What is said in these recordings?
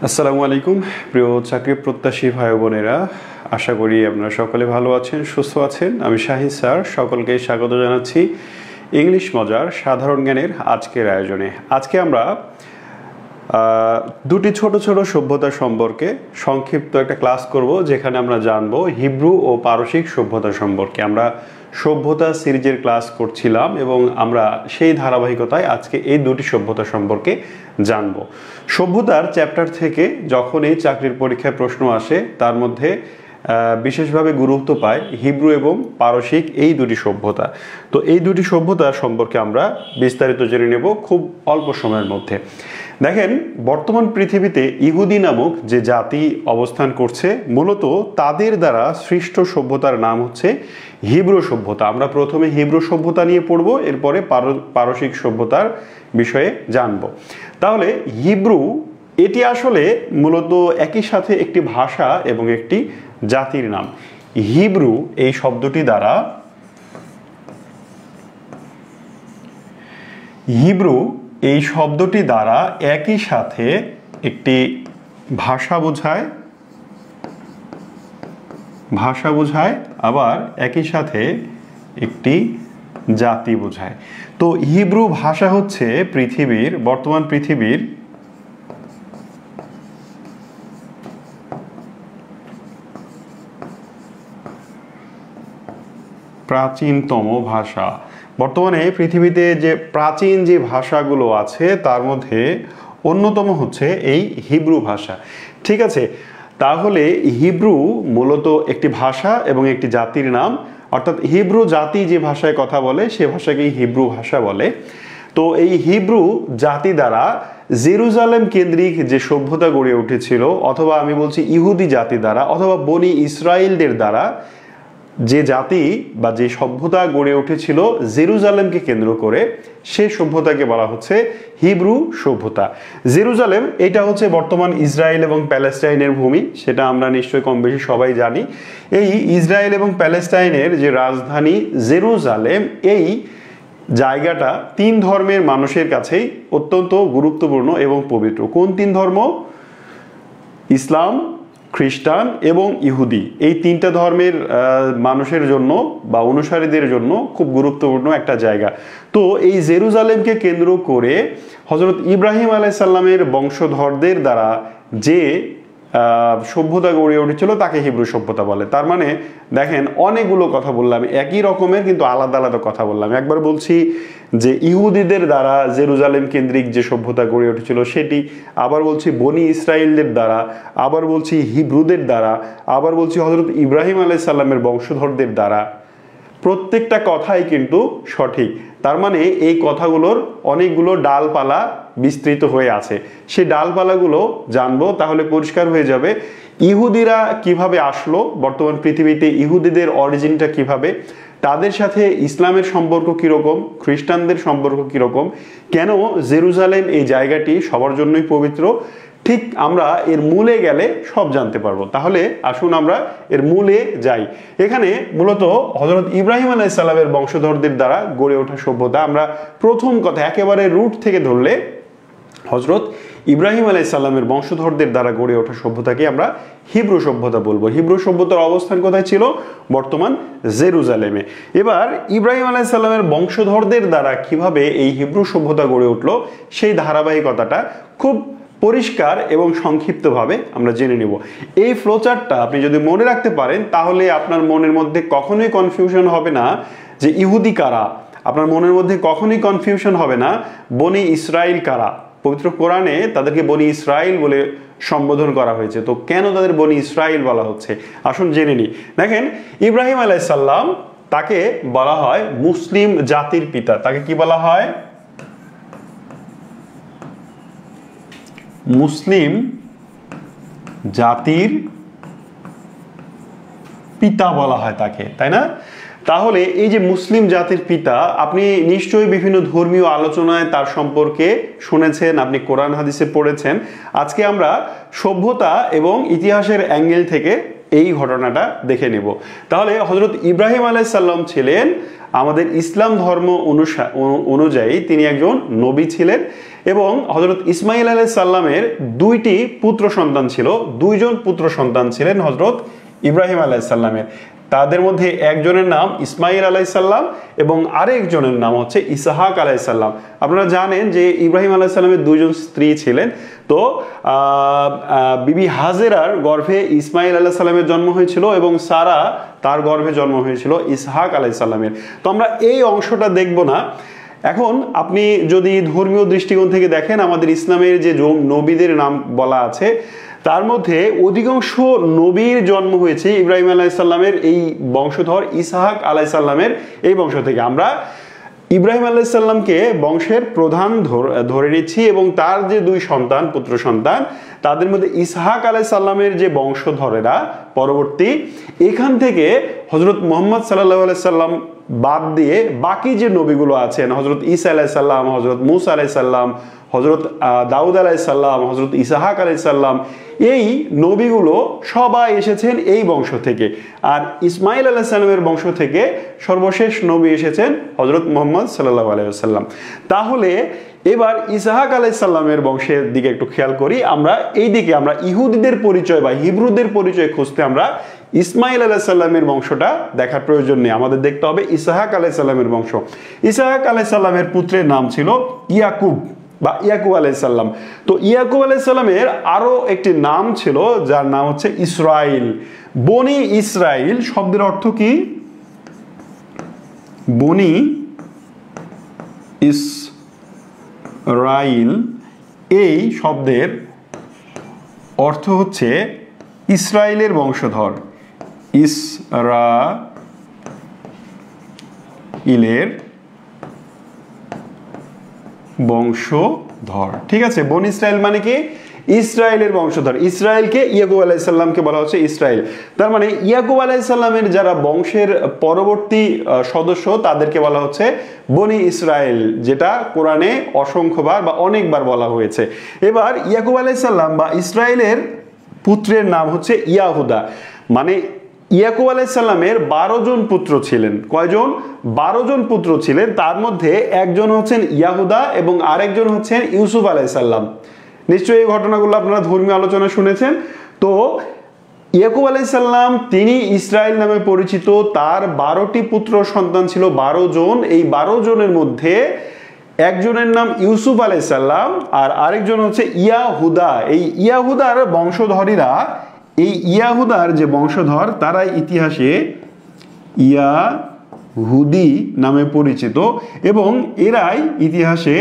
আসসালামু আলাইকুম প্রিয় চাকরি প্রত্যাশী ভাই বোনেরা, আশা করি আপনারা সকলে ভালো আছেন, সুস্থ আছেন। আমি শাহিদ স্যার সকলকে স্বাগত জানাচ্ছি ইংলিশ মজার সাধারণ জ্ঞানের আজকের আয়োজনে। আজকে আমরা দুটি ছোট ছোট সভ্যতা সম্পর্কে সংক্ষিপ্ত একটা ক্লাস করব, যেখানে আমরা জানবো হিব্রু ও পারসিক সভ্যতা সম্পর্কে। আমরা সভ্যতা সিরিজের ক্লাস করছিলাম এবং আমরা সেই ধারাবাহিকতায় আজকে এই দুটি সভ্যতা সম্পর্কে জানব। সভ্যতার চ্যাপ্টার থেকে যখনই চাকরির পরীক্ষায় প্রশ্ন আসে, তার মধ্যে বিশেষভাবে গুরুত্ব পায় হিব্রু এবং পারসিক এই দুটি সভ্যতা। তো এই দুটি সভ্যতা সম্পর্কে আমরা বিস্তারিত জেনে নেব খুব অল্প সময়ের মধ্যে। দেখেন, বর্তমান পৃথিবীতে ইহুদি নামক যে জাতি অবস্থান করছে, মূলত তাদের দ্বারা সৃষ্ট সভ্যতার নাম হচ্ছে হিব্রু সভ্যতা। আমরা প্রথমে হিব্রু সভ্যতা নিয়ে পড়ব, এরপরে পারসিক সভ্যতার বিষয়ে জানব। তাহলে হিব্রু এটি আসলে মূলত একই সাথে একটি ভাষা এবং একটি জাতির নাম। হিব্রু এই শব্দটি দ্বারা একই সাথে একটি ভাষা বোঝায় আবার একই সাথে একটি জাতি বোঝায়। তো হিব্রু ভাষা হচ্ছে বর্তমান পৃথিবীর প্রাচীনতম ভাষা। বর্তমানে পৃথিবীতে যে প্রাচীন যে ভাষাগুলো আছে তার মধ্যে অন্যতম হচ্ছে এই হিব্রু ভাষা। ঠিক আছে, তাহলে হিব্রু মূলত একটি ভাষা এবং একটি জাতির নাম, অর্থাৎ হিব্রু জাতি যে ভাষায় কথা বলে সে ভাষাকেই হিব্রু ভাষা বলে। তো এই হিব্রু জাতি দ্বারা জেরুজালেম কেন্দ্রিক যে সভ্যতা গড়ে উঠেছিল, অথবা আমি বলছি ইহুদি জাতি দ্বারা অথবা বনি ইসরায়েলদের দ্বারা যে জাতি বা যে সভ্যতা গড়ে উঠেছিল জেরুজালেমকে কেন্দ্র করে, সে সভ্যতাকে বলা হচ্ছে হিব্রু সভ্যতা। জেরুজালেম এটা হচ্ছে বর্তমান ইসরায়েল এবং প্যালেস্টাইনের ভূমি, সেটা আমরা নিশ্চয়ই কম বেশি সবাই জানি। এই ইসরায়েল এবং প্যালেস্টাইনের যে রাজধানী জেরুজালেম, এই জায়গাটা তিন ধর্মের মানুষের কাছেই অত্যন্ত গুরুত্বপূর্ণ এবং পবিত্র। কোন তিন ধর্ম? ইসলাম, খ্রিস্টান এবং ইহুদি। এই তিনটা ধর্মের মানুষের জন্য বা অনুসারীদের জন্য খুব গুরুত্বপূর্ণ একটা জায়গা। তো এই জেরুজালেমকে কেন্দ্র করে হযরত ইব্রাহিম আলাইহিস সালামের বংশধরদের দ্বারা যে সভ্যতা গড়ে উঠেছিল তাকে হিব্রু সভ্যতা বলে। তার মানে দেখেন, অনেকগুলো কথা বললাম, একই রকমের কিন্তু আলাদা আলাদা কথা বললাম। একবার বলছি যে ইহুদিদের দ্বারা জেরুজালেম কেন্দ্রিক যে সভ্যতা গড়ে উঠেছিল সেটি, আবার বলছি বনি ইসরায়েলদের দ্বারা, আবার বলছি হিব্রুদের দ্বারা, আবার বলছি হযরত ইব্রাহিম আলাইহিস সালামের বংশধরদের দ্বারা। প্রত্যেকটা কথাই কিন্তু সঠিক। তার মানে এই কথাগুলোর অনেকগুলো ডালপালা বিস্তৃত হয়ে আছে। সেই ডালপালাগুলো জানবো, তাহলে পরিষ্কার হয়ে যাবে ইহুদিরা কিভাবে আসলো বর্তমান পৃথিবীতে, ইহুদিদের অরিজিনটা কিভাবে, তাদের সাথে ইসলামের সম্পর্ক কিরকম, খ্রিস্টানদের সম্পর্ক কিরকম, কেন জেরুজালেম এই জায়গাটি সবার জন্যই পবিত্র। ঠিক আমরা এর মূলে গেলে সব জানতে পারবো। তাহলে আসুন আমরা এর মূলে যাই। এখানে মূলত হযরত ইব্রাহিম আলাইহিস সালামের বংশধরদের দ্বারা গড়ে ওঠা সভ্যতা। আমরা প্রথম কথা একেবারে রুট থেকে ধরলে হযরত ইব্রাহিম আলাইহিস সালামের বংশধরদের দ্বারা গড়ে ওঠা সভ্যতাকে আমরা হিব্রু সভ্যতা বলবো। হিব্রু সভ্যতার অবস্থান কোথায় ছিল? বর্তমান জেরুজালেমে। এবার ইব্রাহিম আলাইহিস সালামের বংশধরদের দ্বারা কিভাবে এই হিব্রু সভ্যতা গড়ে উঠলো, সেই ধারাবাহিকতাটা খুব পরিষ্কার এবং সংক্ষিপ্তভাবে আমরা জেনে নেব। এই ফ্লোচার্টটা আপনি যদি মনে রাখতে পারেন, তাহলে আপনার মনের মধ্যে কখনোই কনফিউশন হবে না যে ইহুদি কারা। আপনার মনের মধ্যে কখনোই কনফিউশন হবে না বনি ইসরায়েল কারা। পবিত্র কোরআনে তাদেরকে বনি ইসরায়েল বলে সম্বোধন করা হয়েছে। তো কেন তাদের বনি ইসরায়েল বলা হচ্ছে, আসুন জেনে নিই। দেখেন, ইব্রাহিম আলাইহিস সালাম, তাকে বলা হয় মুসলিম জাতির পিতা। তাকে কি বলা হয়? মুসলিম জাতির পিতা বলা হয় তাকে, তাই না? তাহলে এই যে মুসলিম জাতির পিতা, আপনি নিশ্চয়ই বিভিন্ন ধর্মীয় আলোচনায় তার সম্পর্কে শুনেছেন, আপনি কোরআন হাদিসে পড়েছেন। আজকে আমরা সভ্যতা এবং ইতিহাসের অ্যাঙ্গেল থেকে এই ঘটনাটা দেখে নেব। তাহলে হযরত ইব্রাহিম আলাইহিস সালাম ছিলেন আমাদের ইসলাম ধর্ম অনুযায়ী তিনি একজন নবী ছিলেন এবং হযরত ইসমাঈল আলাইহিস সালামের দুইটি পুত্র সন্তান ছিল, দুইজন পুত্র সন্তান ছিলেন হযরত ইব্রাহিম আলাইহিস সালামের। তাদের মধ্যে একজনের নাম ইসমাঈল আলাইহিস সালাম এবং আরেকজনের নাম হচ্ছে ইসহাক আলাইহিস সালাম। আপনারা জানেন যে ইব্রাহিম আলাইহিস সালামের দুইজন স্ত্রী ছিলেন। তো বিবি হাজেরার গর্ভে ইসমাঈল আলাইহিস সালামের জন্ম হয়েছিল এবং সারা তার গর্ভে জন্ম হয়েছিল ইসহাক আলাইহিস সালামের। তো আমরা এই অংশটা দেখব না। এখন আপনি যদি ধর্মীয় দৃষ্টিকোণ থেকে দেখেন, আমাদের ইসলামের যে নবীদের নাম বলা আছে তার মধ্যে অধিকাংশ নবীর জন্ম হয়েছে ইব্রাহিম আলাইহিস সালামের এই বংশধর ইসহাক আলাইহিস সালামের এই বংশ থেকে। আমরা ইব্রাহিম আলাইহিস সালামকে বংশের প্রধান ধরে নিচ্ছি এবং তার যে দুই সন্তান, পুত্র সন্তান, তাদের মধ্যে ইসহাক আলাইহিস সালামের যে বংশধরেরা পরবর্তী, এখান থেকে হযরত মুহাম্মদ সাল্লাল্লাহু আলাইহি সাল্লাম বাদ দিয়ে বাকি যে নবীগুলো আছেন, হযরত ঈসা আলাইহিস সালাম, হযরত মূসা আলাইহিস সালাম, হযরত দাউদ আলাইহিস সালাম, হযরত ইসহাক আলাইহিস সালাম, এই নবীগুলো সবাই এসেছেন এই বংশ থেকে। আর ইসমাঈল আলাইহিস সালামের বংশ থেকে সর্বশেষ নবী এসেছেন হযরত মুহাম্মদ সাল্লাল্লাহু আলাইহি ওয়াসাল্লাম। তাহলে এবার ইসহাক আলাইহিস সালামের বংশের দিকে একটু খেয়াল করি। আমরা এই দিকে আমরা ইহুদিদের পরিচয় বা হিব্রুদের পরিচয় খুঁজতে আমরা ইসমাঈল আলাইহিস সালামের বংশটা দেখার প্রয়োজন নেই, আমাদের দেখতে হবে ইসহাক আলাইহিস সালামের বংশ। ইসহাক আলাইহিস সালামের পুত্রের নাম ছিল ইয়াকুব বা ইয়াকুব আলাইহিস সালাম। তো ইয়াকুব আলাইহিস সালামের আরো একটি নাম ছিল যার নাম হচ্ছে ইসরাইল। বনি ইসরাইল শব্দের অর্থ কি? বনি ইসরাইল এই শব্দের অর্থ হচ্ছে ইসরাইলের বংশধর, ইসরাইলের বংশধর। ঠিক আছে, বনি ইসরাইল মানে কি? ইসরাইলের বংশধর। ইসরাইলকে ইয়াকুব আলাইহিস সালামকে বলা হচ্ছে ইসরাইল। তার মানে ইয়াকুব আলাইহিস সালামের যারা বংশের পরবর্তী সদস্য তাদেরকে বলা হচ্ছে বনি ইসরাইল, যেটা কোরআনে অসংখ্যবার বা অনেকবার বলা হয়েছে। এবার ইয়াকুব আলাইহিস সালাম বা ইসরাইলের পুত্রের নাম হচ্ছে ইয়াহুদা। মানে ইয়াকুব আলাইহিস সালামের 12 জন পুত্র ছিলেন। কয়জন? 12 জন পুত্র ছিলেন। তার মধ্যে একজন হচ্ছেন ইয়াহুদা এবং আরেকজন হচ্ছেন ইউসুফ আলাইহিস সালাম। নিশ্চয়ই এই ঘটনাগুলো আপনারা ধর্মীয় আলোচনা শুনেছেন। তো ইয়াকুব আলাইহিস সালাম তিনি ইসরাইল নামে পরিচিত। তার 12টি পুত্র সন্তান ছিল, 12 জন। এই 12 জনের মধ্যে একজনের নাম ইউসুফ আলাইহিস সালাম আর আরেকজন হচ্ছে ইয়াহুদা। এই ইয়াহুদার বংশধরীরা, এই ইয়াহুদার যে বংশধর, তারা ইতিহাসে ইয়াহুদি নামে পরিচিত এবং এরাই ইতিহাসে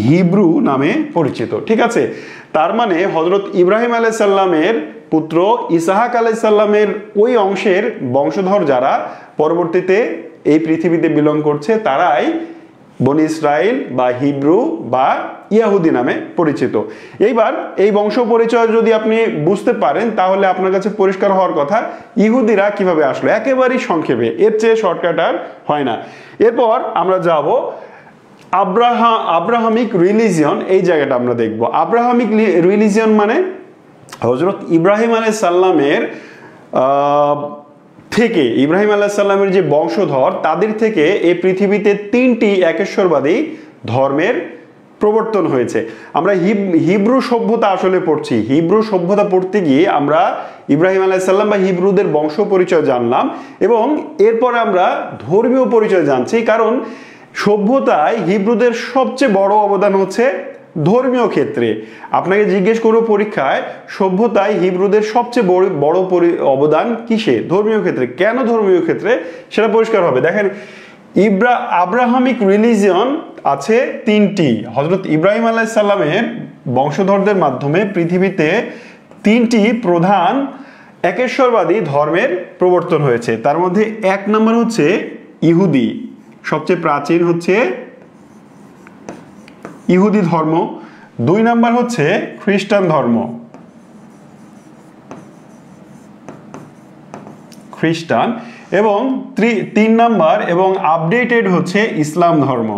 হিব্রু নামে পরিচিত। ঠিক আছে, তার মানে হযরত ইব্রাহিম আলাইহিস সালামের পুত্র ইসহাক আলাইহিস সালামের ওই অংশের বংশধর যারা পরবর্তীতে এই পৃথিবীতে বিলং করছে তারাই বনি ইসরাইল বা হিব্রু বা ইয়াহুদি নামে পরিচিত। এইবার এই বংশ পরিচয় যদি আপনি বুঝতে পারেন তাহলে আপনার কাছে পরিষ্কার হওয়ার কথা ইহুদিরা কিভাবে আসলো। একেবারেই সংক্ষেপে, এর চেয়ে শর্টকাট আর হয় না। এরপর আমরা যাব আব্রাহামিক রিলিজিয়ন। এই জায়গাটা আমরা দেখব। আব্রাহামিক রিলিজিয়ন মানে হযরত ইব্রাহিম আলাইহিস সালামের থেকে, ইব্রাহিম আলাইহিস সালামের যে বংশধর তাদের থেকে এই পৃথিবীতে 3টি একেশ্বরবাদী ধর্মের প্রবর্তন হয়েছে। আমরা হিব্রু সভ্যতা আসলে পড়ছি। হিব্রু সভ্যতা পড়তে গিয়ে আমরা ইব্রাহিম আলাইহিস সালাম বা হিব্রুদের বংশ পরিচয় জানলাম এবং এরপর আমরা ধর্মীয় পরিচয় জানছি। কারণ সভ্যতায় হিব্রুদের সবচেয়ে বড় অবদান হচ্ছে ধর্মীয় ক্ষেত্রে। আপনাকে জিজ্ঞেস করব পরীক্ষায়, সভ্যতায় হিব্রুদের সবচেয়ে বড় অবদান কিসে? ধর্মীয় ক্ষেত্রে। কেন ধর্মীয় ক্ষেত্রে সেটা পরিষ্কার হবে। দেখেন, আব্রাহামিক রিলিজিয়ন আছে 3টি। হযরত ইব্রাহিম আলাইহিস সালামের বংশধরদের মাধ্যমে পৃথিবীতে 3টি প্রধান একেশ্বরবাদী ধর্মের প্রবর্তন হয়েছে। তার মধ্যে 1 নম্বর হচ্ছে ইহুদি, সবচেয়ে প্রাচীন হচ্ছে ইহুদি ধর্ম। 2 নাম্বার হচ্ছে খ্রিস্টান ধর্ম, খ্রিস্টান। এবং 3 নাম্বার এবং আপডেটেড হচ্ছে ইসলাম ধর্ম,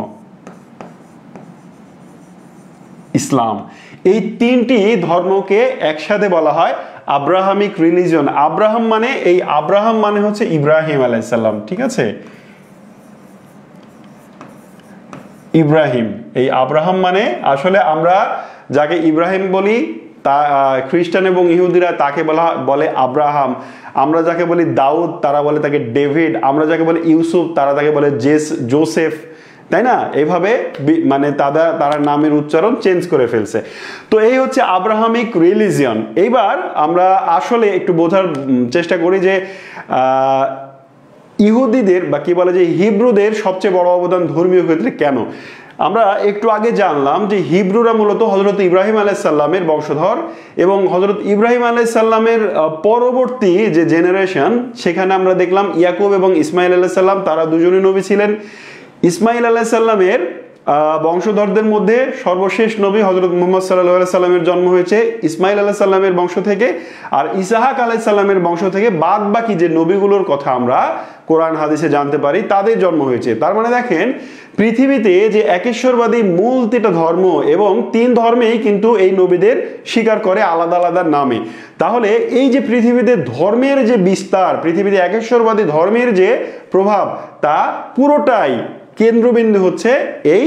ইসলাম। এই 3টি ধর্মকে একসাথে বলা হয় আব্রাহামিক রিলিজন। আব্রাহাম মানে এই আব্রাহাম মানে হচ্ছে ইব্রাহিম আলাইহিস সালাম, ঠিক আছে? ইব্রাহিম, এই আব্রাহাম মানে আসলে আমরা যাকে ইব্রাহিম বলি তা খ্রিস্টান এবং ইহুদিরা তাকে বলে আব্রাহাম। আমরা যাকে বলি দাউদ তারা বলে তাকে ডেভিড। আমরা যাকে বলি ইউসুফ তারা তাকে বলে জোসেফ, তাই না? এইভাবে মানে তারা নামের উচ্চারণ চেঞ্জ করে ফেলছে। তো এই হচ্ছে আব্রাহামিক রিলিজিয়ন। এইবার আমরা আসলে একটু বোঝার চেষ্টা করি যে ইহুদিদের বা কি বলে যে হিব্রুদের সবচেয়ে বড় অবদান ধর্মীয় ক্ষেত্রে কেন? আমরা একটু আগে জানলাম যে হিব্রুরা মূলত হযরত ইব্রাহিম আলাইহিস সালামের বংশধর, এবং হযরত ইব্রাহিম আলাইহিস সালামের পরবর্তী যে জেনারেশন সেখানে আমরা দেখলাম ইয়াকুব এবং ইসমাইল আলাইহিস সালাম, তারা দুজনই নবী ছিলেন। ইসমাইল আলাইহিস সালামের বংশধরদের মধ্যে সর্বশেষ নবী হযরত মুহাম্মদ সাল্লাল্লাহু আলাইহি সাল্লামের জন্ম হয়েছে ইসমাইল আলাইহিস সালামের বংশ থেকে, আর ইসহাক আলাইহিস সালামের বংশ থেকে বাদ বাকি যে নবীগুলোর কথা আমরা কোরআন হাদিসে জানতে পারি তাদের জন্ম হয়েছে। তার মানে দেখেন পৃথিবীতে যে একেশ্বরবাদী মূল 3টা ধর্ম, এবং 3 ধর্মেই কিন্তু এই নবীদের স্বীকার করে আলাদা আলাদা নামে। তাহলে এই যে পৃথিবীতে ধর্মের যে বিস্তার, পৃথিবীতে একেশ্বরবাদী ধর্মের যে প্রভাব, তা পুরোটাই কেন্দ্রবিন্দু হচ্ছে এই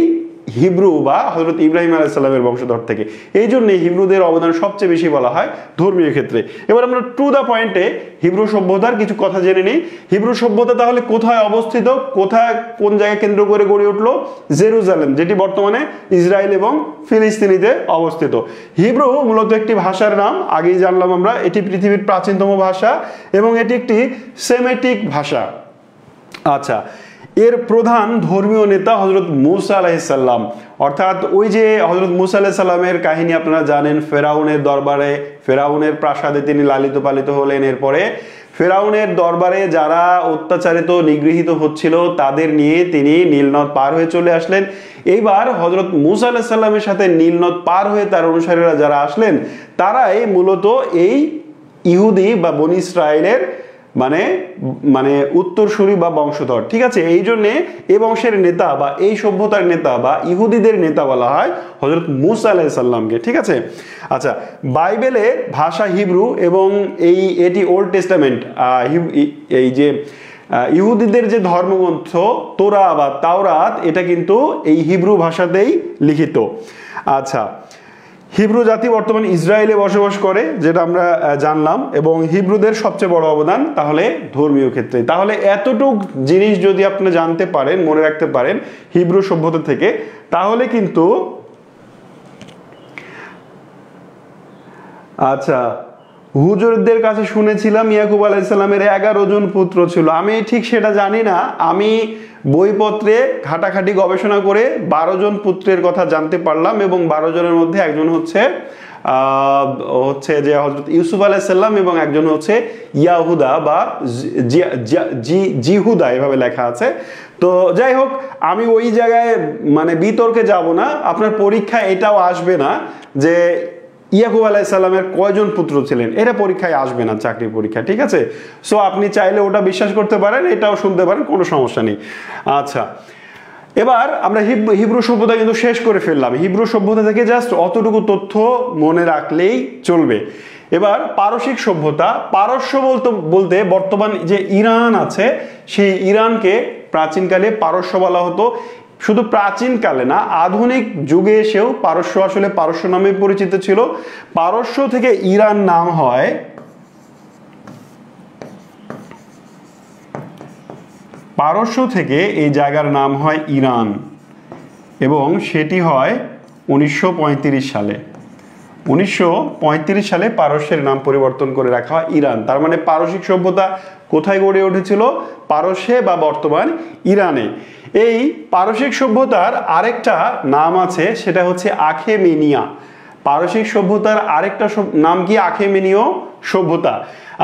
হিব্রু বা হযরত ইব্রাহিম আলাইহিস সালামের বংশধর থেকে। এই জন্য হিব্রুদের অবদান সবচেয়ে বেশি বলা হয় ধর্মীয় ক্ষেত্রে। এবার আমরা টু দা পয়েন্টে হিব্রু সভ্যতার কিছু কথা জেনে নিই। হিব্রু সভ্যতা তাহলে কোথায় অবস্থিত, কোথায় কোন জায়গায় কেন্দ্র করে গড়ে উঠলো? জেরুজালেম, যেটি বর্তমানে ইসরায়েল এবং ফিলিস্তিনিতে অবস্থিত। হিব্রু মূলত একটি ভাষার নাম, আগেই জানলাম আমরা। এটি পৃথিবীর প্রাচীনতম ভাষা এবং এটি একটি সেমেটিক ভাষা। আচ্ছা, এর প্রধান ধর্মীয় নেতা হযরত মূসা আলাইহিস সালাম, অর্থাৎ ওই যে হযরত মূসা আলাইহিস সালামের কাহিনী আপনারা জানেন। ফেরাউনের দরবারে, ফেরাউনের প্রাসাদে তিনি লালিত পালিত হলেন। এরপরে ফেরাউনের দরবারে যারা অত্যাচারিত নিগৃহীত হচ্ছিল তাদের নিয়ে তিনি নীলনদ পার হয়ে চলে আসলেন। এইবার হযরত মূসা আলাইহিস সালামের সাথে নীলনদ পার হয়ে তার অনুসারীরা যারা আসলেন তারাই মূলত এই ইহুদি বা বনি ইসরায়েলের মানে উত্তরসূরি বা বংশধর, ঠিক আছে? এই জন্যে এই বংশের নেতা বা এই সভ্যতার নেতা বা ইহুদিদের নেতা বলা হয় হযরত মূসা আলাইহিস সালামকে, ঠিক আছে? আচ্ছা, বাইবেলের ভাষা হিব্রু এবং এটি ওল্ড টেস্টামেন্ট, এই যে ইহুদিদের যে ধর্মগ্রন্থ তোরা বা তাওরাত, এটা কিন্তু এই হিব্রু ভাষাতেই লিখিত। আচ্ছা, হিব্রু জাতি বর্তমান ইসরায়েলে বসবাস করে, যেটা আমরা জানলাম, এবং হিব্রুদের সবচেয়ে বড় অবদান তাহলে ধর্মীয় ক্ষেত্রে। তাহলে এতটুক জিনিস যদি আপনি জানতে পারেন, মনে রাখতে পারেন হিব্রু সভ্যতা থেকে, তাহলে কিন্তু আচ্ছা, হুজুরদের কাছে শুনেছিলাম ইয়াকুব আলাইহিস সালামের 11 জন পুত্র ছিল। আমি ঠিক সেটা জানি না, আমি বইপত্রে ঘাটাঘাটি গবেষণা করে 12 জন পুত্রের কথা জানতে পারলাম, এবং 12 জনের মধ্যে একজন হচ্ছে যে হযরত ইউসুফ আলাইহিস সালাম, এবং একজন হচ্ছে ইয়াহুদা বা জিহুদা, এভাবে লেখা আছে। তো যাই হোক, আমি ওই জায়গায় মানে বিতর্কে যাব না। আপনার পরীক্ষা এটাও আসবে না যে ইয়াকুব আলাইহিস সালামের কয়জন পুত্র ছিলেন, এটা পরীক্ষায় আসবে না, চাকরির পরীক্ষা, ঠিক আছে? সো আপনি চাইলে ওটা বিশ্বাস করতে পারেন, এটাও শুনতে পারেন, কোনো সমস্যা নেই। আচ্ছা, এবার আমরা হিব্রু সভ্যতা কিন্তু শেষ করে ফেললাম। হিব্রু সভ্যতা থেকে জাস্ট অতটুকু তথ্য মনে রাখলেই চলবে। এবার পারসিক সভ্যতা। পারস্য বলতে বর্তমান যে ইরান আছে, সেই ইরানকে প্রাচীনকালে পারস্য বলা হতো। শুধু প্রাচীনকালে না, আধুনিক যুগে এসেও পারস্য আসলে পারস্য নামে পরিচিত ছিল। পারস্য থেকে ইরান নাম হয়, পারস্য থেকে এই জায়গার নাম হয় ইরান, এবং সেটি হয় 1935 সালে। 1935 সালে পারস্যের নাম পরিবর্তন করে রাখা হয় ইরান। তার মানে পারসিক সভ্যতা কোথায় গড়ে উঠেছিল? পারস্যে বা বর্তমান ইরানে। এই পারসিক সভ্যতার আরেকটা নাম আছে, সেটা হচ্ছে আখেমেনিয়া। পারসিক সভ্যতার আরেকটা নাম কি? আখেমেনীয় সভ্যতা।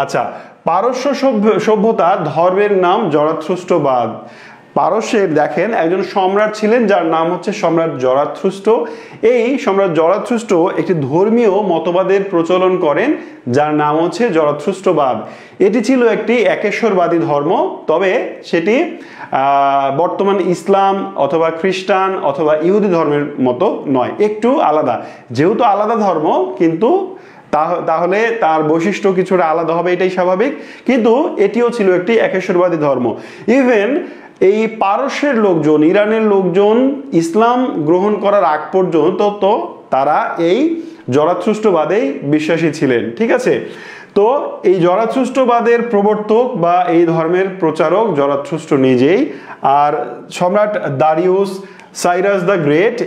আচ্ছা, পারস্য সভ্যতার ধর্মের নাম জরাথ্রুষ্টবাদ। পারস্যের দেখেন একজন সম্রাট ছিলেন যার নাম হচ্ছে সম্রাট জরাথ্রুষ্ট। এই সম্রাট জরাথ্রুষ্ট একটি ধর্মীয় মতবাদের প্রচলন করেন যার নাম হচ্ছে জরাথ্রুষ্টবাদ। এটি ছিল একটি একেশ্বরবাদী ধর্ম, তবে সেটি বর্তমান ইসলাম অথবা খ্রিস্টান অথবা ইহুদি ধর্মের মতো নয়, একটু আলাদা। যেহেতু আলাদা ধর্ম, কিন্তু তাহলে তার বৈশিষ্ট্য কিছুটা আলাদা হবে, এটাই স্বাভাবিক। কিন্তু এটিও ছিল একটি একেশ্বরবাদী ধর্ম। ইভেন এই পারস্যের লোকজন, ইরানের লোকজন ইসলাম গ্রহণ করার আগ পর্যন্ত তো তারা এই জরাথ্রুষ্টবাদেই বিশ্বাসী ছিলেন, ঠিক আছে। তো এই জরাথ্রুষ্টবাদের প্রবর্তক বা এই ধর্মের প্রচারক জরাথ্রুষ্ট্র নিজেই, আর সম্রাট দারিউস, সাইরাস দ্য গ্রেট,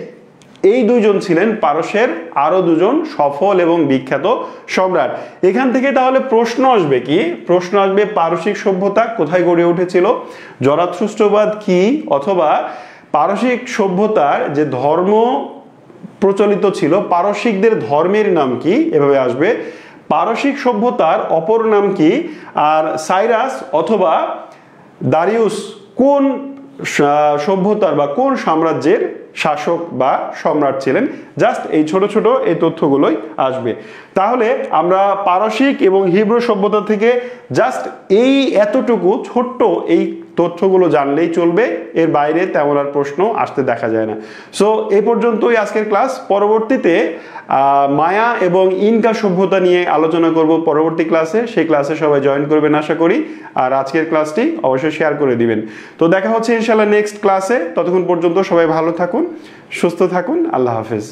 এই দুইজন ছিলেন পারস্যের আরো দুজন সফল এবং বিখ্যাত সম্রাট। এখান থেকে তাহলে প্রশ্ন আসবে কি? প্রশ্ন আসবে পারসিক সভ্যতা কোথায় গড়ে উঠেছিল, জরাথ্রুষ্টবাদ কি, অথবা পারসিক সভ্যতার যে ধর্ম প্রচলিত ছিল, পারসিকদের ধর্মের নাম কি, এভাবে আসবে। পারসিক সভ্যতার অপর নাম কি, আর সাইরাস অথবা দারিউস কোন সভ্যতার বা কোন সাম্রাজ্যের শাসক বা সম্রাট ছিলেন। জাস্ট এই ছোট ছোট এই তথ্যগুলোই আসবে। তাহলে আমরা পারসিক এবং হিব্রু সভ্যতা থেকে জাস্ট এই এতটুকু ছোট্ট এই তথ্যগুলো জানলেই চলবে, এর বাইরে তেমন আর প্রশ্ন আসতে দেখা যায় না। সো এই পর্যন্তই আজকের ক্লাস। পরবর্তীতে মায়া এবং ইনকা সভ্যতা নিয়ে আলোচনা করব পরবর্তী ক্লাসে। সেই ক্লাসে সবাই জয়েন করবেন আশা করি, আর আজকের ক্লাসটি অবশ্যই শেয়ার করে দিবেন। তো দেখা হচ্ছে ইনশাআল্লাহ নেক্সট ক্লাসে। ততক্ষণ পর্যন্ত সবাই ভালো থাকুন, সুস্থ থাকুন। আল্লাহ হাফেজ।